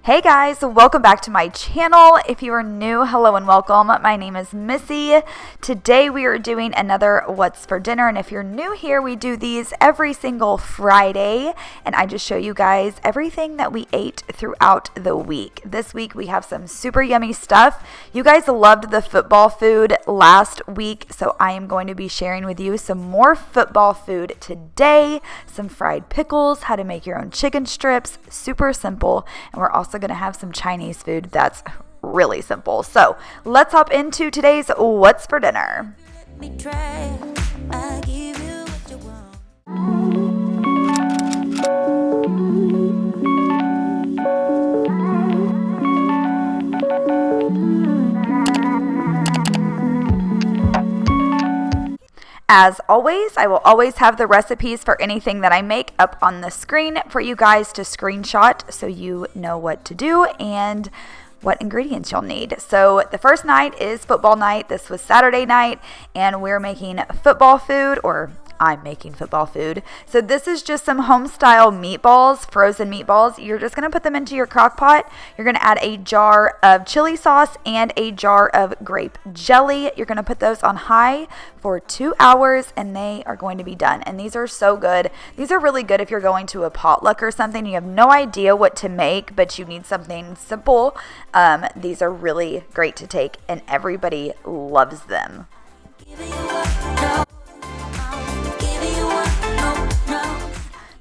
Hey guys, welcome back to my channel. If you are new, hello and welcome. My name is Missy. Today we are doing another What's for Dinner, and if you're new here, we do these every single Friday, and I just show you guys everything that we ate throughout the week. This week we have some super yummy stuff. You guys loved the football food last week, so I am going to be sharing with you some more football food today, some fried pickles, how to make your own chicken strips, super simple, and we're also going to have some Chinese food that's really simple. So let's hop into today's What's for Dinner. As always, I will always have the recipes for anything that I make up on the screen for you guys to screenshot so you know what to do and what ingredients you'll need. So the first night is football night. This was Saturday night, and we're making football food, or I'm making football food. So this is just some home-style meatballs, frozen meatballs. You're just going to put them into your crock pot. You're going to add a jar of chili sauce and a jar of grape jelly. You're going to put those on high for 2 hours, and they are going to be done. And these are so good. These are really good if you're going to a potluck or something. You have no idea what to make, but you need something simple. These are really great to take, and everybody loves them.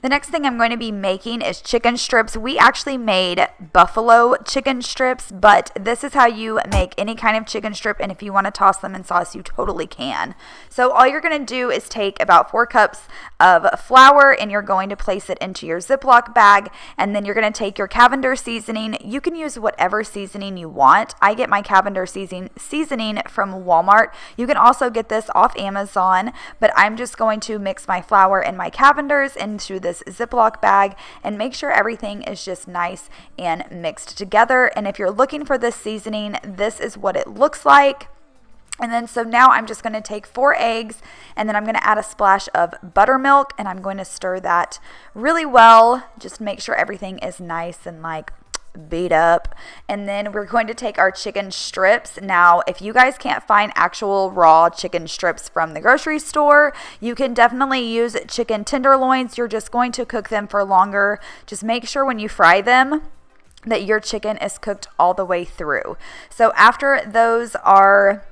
The next thing I'm going to be making is chicken strips. We actually made buffalo chicken strips, but this is how you make any kind of chicken strip, and if you want to toss them in sauce, you totally can. So all you're going to do is take about 4 cups of flour, and you're going to place it into your Ziploc bag, and then you're going to take your Cavender seasoning. You can use whatever seasoning you want. I get my Cavender seasoning from Walmart. You can also get this off Amazon, but I'm just going to mix my flour and my Cavenders into this Ziploc bag and make sure everything is just nice and mixed together. And if you're looking for this seasoning, this is what it looks like. And then so now I'm just going to take 4 eggs, and then I'm going to add a splash of buttermilk, and I'm going to stir that really well. Just make sure everything is nice and beat up. And then we're going to take our chicken strips. Now, if you guys can't find actual raw chicken strips from the grocery store, you can definitely use chicken tenderloins. You're just going to cook them for longer. Just make sure when you fry them that your chicken is cooked all the way through. So after those are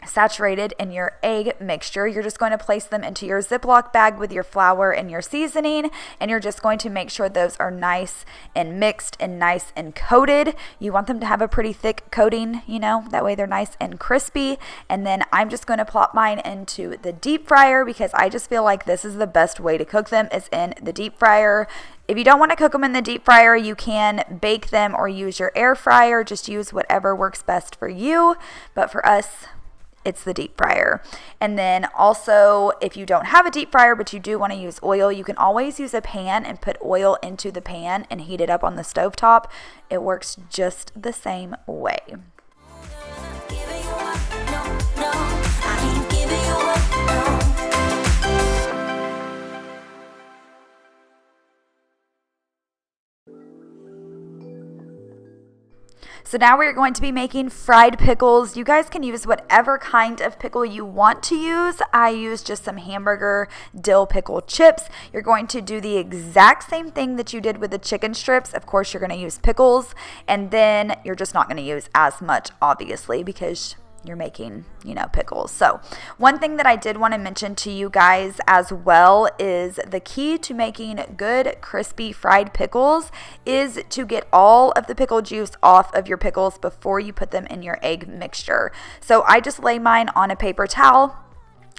saturated in your egg mixture, you're just going to place them into your Ziploc bag with your flour and your seasoning, and you're just going to make sure those are nice and mixed and nice and coated. You want them to have a pretty thick coating, that way they're nice and crispy. And then I'm just going to plop mine into the deep fryer because I just feel like this is the best way to cook them, is in the deep fryer. If you don't want to cook them in the deep fryer, you can bake them or use your air fryer. Just use whatever works best for you. But for us, it's the deep fryer. And then also, if you don't have a deep fryer but you do want to use oil, you can always use a pan and put oil into the pan and heat it up on the stovetop. It works just the same way. So now we're going to be making fried pickles. You guys can use whatever kind of pickle you want to use. I use just some hamburger dill pickle chips. You're going to do the exact same thing that you did with the chicken strips. Of course, you're going to use pickles, and then you're just not going to use as much, obviously, because you're making, pickles. So one thing that I did want to mention to you guys as well is the key to making good crispy fried pickles is to get all of the pickle juice off of your pickles before you put them in your egg mixture. So I just lay mine on a paper towel,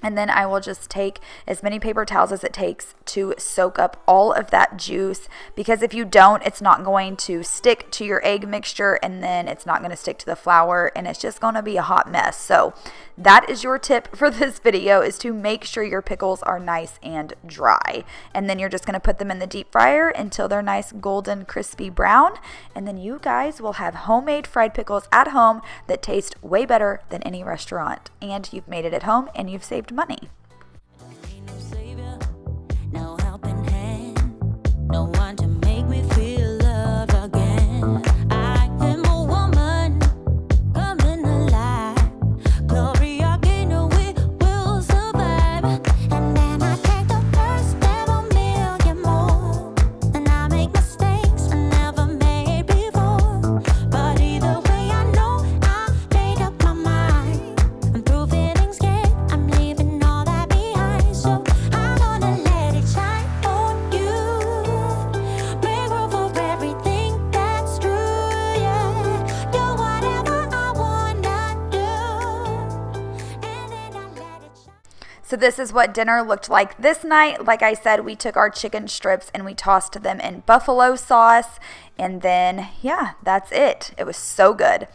and then I will just take as many paper towels as it takes to soak up all of that juice, because if you don't, it's not going to stick to your egg mixture, and then it's not going to stick to the flour, and it's just going to be a hot mess. So that is your tip for this video, is to make sure your pickles are nice and dry. And then you're just going to put them in the deep fryer until they're nice golden crispy brown, and then you guys will have homemade fried pickles at home that taste way better than any restaurant, and you've made it at home and you've saved money. No one to make me feel loved again. So this is what dinner looked like this night. Like I said, we took our chicken strips and we tossed them in buffalo sauce. And then, yeah, that's it. It was so good.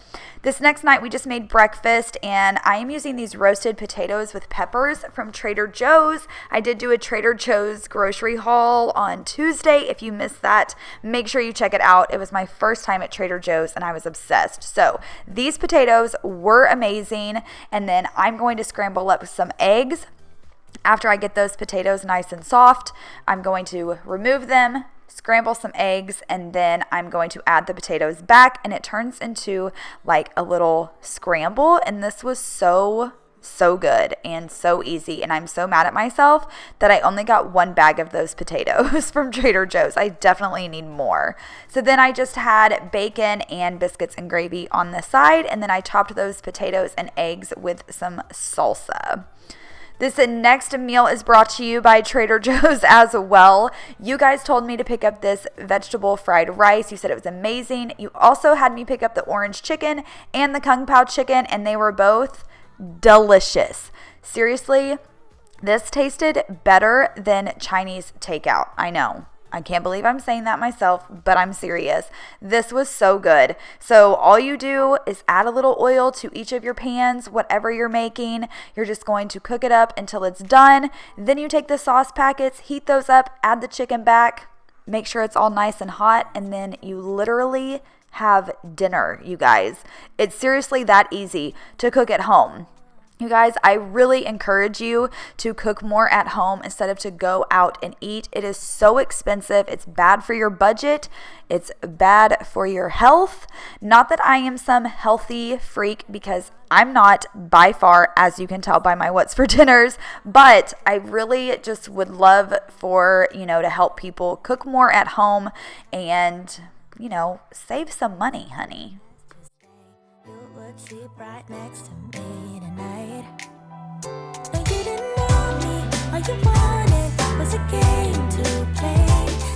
This next night, we just made breakfast, and I am using these roasted potatoes with peppers from Trader Joe's. I did do a Trader Joe's grocery haul on Tuesday. If you missed that, make sure you check it out. It was my first time at Trader Joe's, and I was obsessed. So these potatoes were amazing, and then I'm going to scramble up some eggs. After I get those potatoes nice and soft, I'm going to remove them, scramble some eggs, and then I'm going to add the potatoes back, and it turns into like a little scramble. And this was so good and so easy, and I'm so mad at myself that I only got one bag of those potatoes from Trader Joe's. I definitely need more. So then I just had bacon and biscuits and gravy on the side, and then I topped those potatoes and eggs with some salsa. This next meal is brought to you by Trader Joe's as well. You guys told me to pick up this vegetable fried rice. You said it was amazing. You also had me pick up the orange chicken and the kung pao chicken, and they were both delicious. Seriously, this tasted better than Chinese takeout. I know. I can't believe I'm saying that myself, but I'm serious. This was so good. So all you do is add a little oil to each of your pans, whatever you're making. You're just going to cook it up until it's done. Then you take the sauce packets, heat those up, add the chicken back, make sure it's all nice and hot, and then you literally have dinner, you guys. It's seriously that easy to cook at home. You guys, I really encourage you to cook more at home instead of to go out and eat. It is so expensive. It's bad for your budget. It's bad for your health. Not that I am some healthy freak, because I'm not by far, as you can tell by my what's for dinners, but I really just would love for, to help people cook more at home and, save some money, honey. Sleep right next to me tonight. No, you didn't want me. All you wanted was a game to play,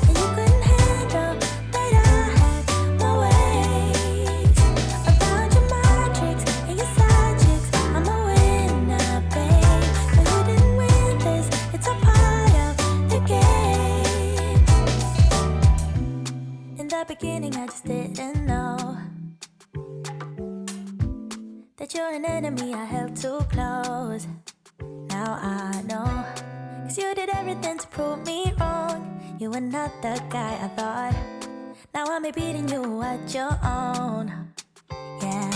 and you couldn't handle that I had my ways. About your matrix and your side chicks, I'm a winner, babe. No, you didn't win this. It's a part of the game. In the beginning, I just didn't know that you're an enemy I held too close. Now I know, 'cause you did everything to prove me wrong. You were not the guy I thought. Now I'm beating you at your own. Yeah.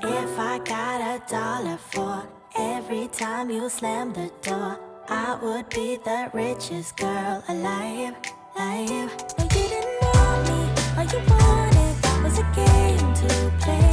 If I got $1 for every time you slammed the door, I would be the richest girl alive. No, you didn't want me. All you wanted was a game to play.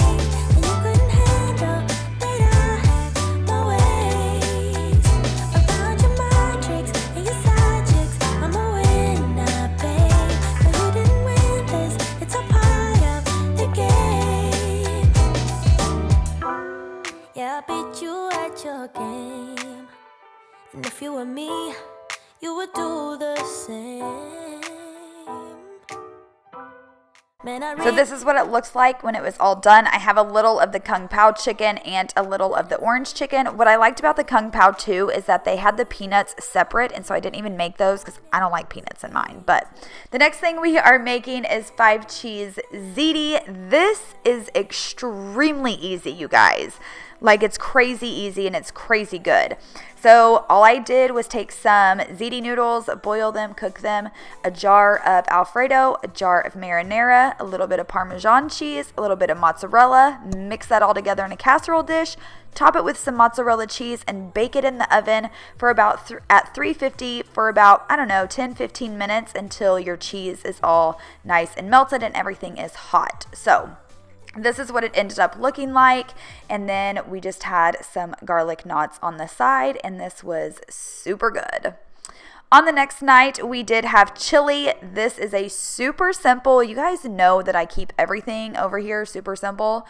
I beat you at your game, and if you were me, you would do the same. So this is what it looks like when it was all done. I have a little of the kung pao chicken and a little of the orange chicken. What I liked about the kung pao too is that they had the peanuts separate, and so I didn't even make those because I don't like peanuts in mine. But the next thing we are making is 5 cheese ziti. This is extremely easy, you guys. Like, it's crazy easy and it's crazy good. So all I did was take some ziti noodles, boil them, cook them, a jar of Alfredo, a jar of marinara, a little bit of Parmesan cheese, a little bit of mozzarella, mix that all together in a casserole dish, top it with some mozzarella cheese, and bake it in the oven for about at 350 for about, 10-15 minutes until your cheese is all nice and melted and everything is hot. So this is what it ended up looking like, and then we just had some garlic knots on the side, and this was super good. On the next night, we did have chili. This is a super simple, you guys know that I keep everything over here super simple.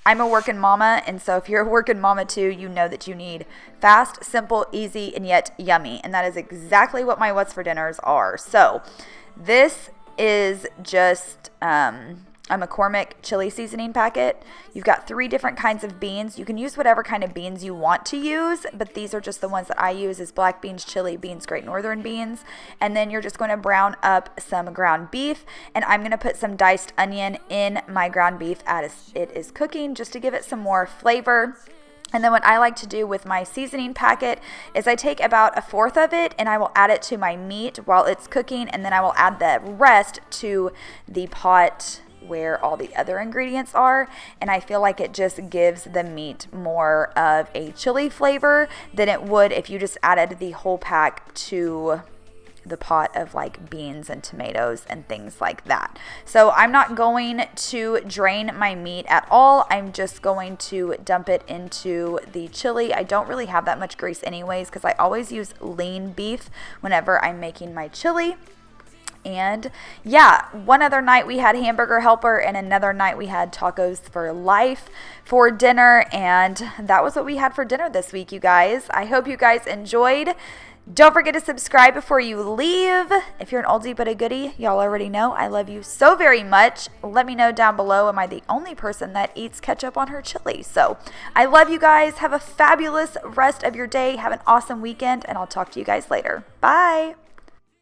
I'm a working mama, and so if you're a working mama too, you know that you need fast, simple, easy, and yet yummy, and that is exactly what my what's for dinners are. So this is just McCormick chili seasoning packet. You've got 3 different kinds of beans. You can use whatever kind of beans you want to use, but these are just the ones that I use is black beans, chili beans, Great Northern beans. And then you're just going to brown up some ground beef, and I'm going to put some diced onion in my ground beef as it is cooking just to give it some more flavor. And then what I like to do with my seasoning packet is I take about 1/4 of it and I will add it to my meat while it's cooking, and then I will add the rest to the pot where all the other ingredients are, and I feel like it just gives the meat more of a chili flavor than it would if you just added the whole pack to the pot of like beans and tomatoes and things like that. So I'm not going to drain my meat at all. I'm just going to dump it into the chili. I don't really have that much grease anyways because I always use lean beef whenever I'm making my chili. And yeah, one other night we had Hamburger Helper and another night we had Tacos for Life for dinner, and that was what we had for dinner this week, you guys. I hope you guys enjoyed. Don't forget to subscribe before you leave. If you're an oldie but a goodie, y'all already know I love you so very much. Let me know down below, am I the only person that eats ketchup on her chili? So I love you guys. Have a fabulous rest of your day. Have an awesome weekend, and I'll talk to you guys later. Bye.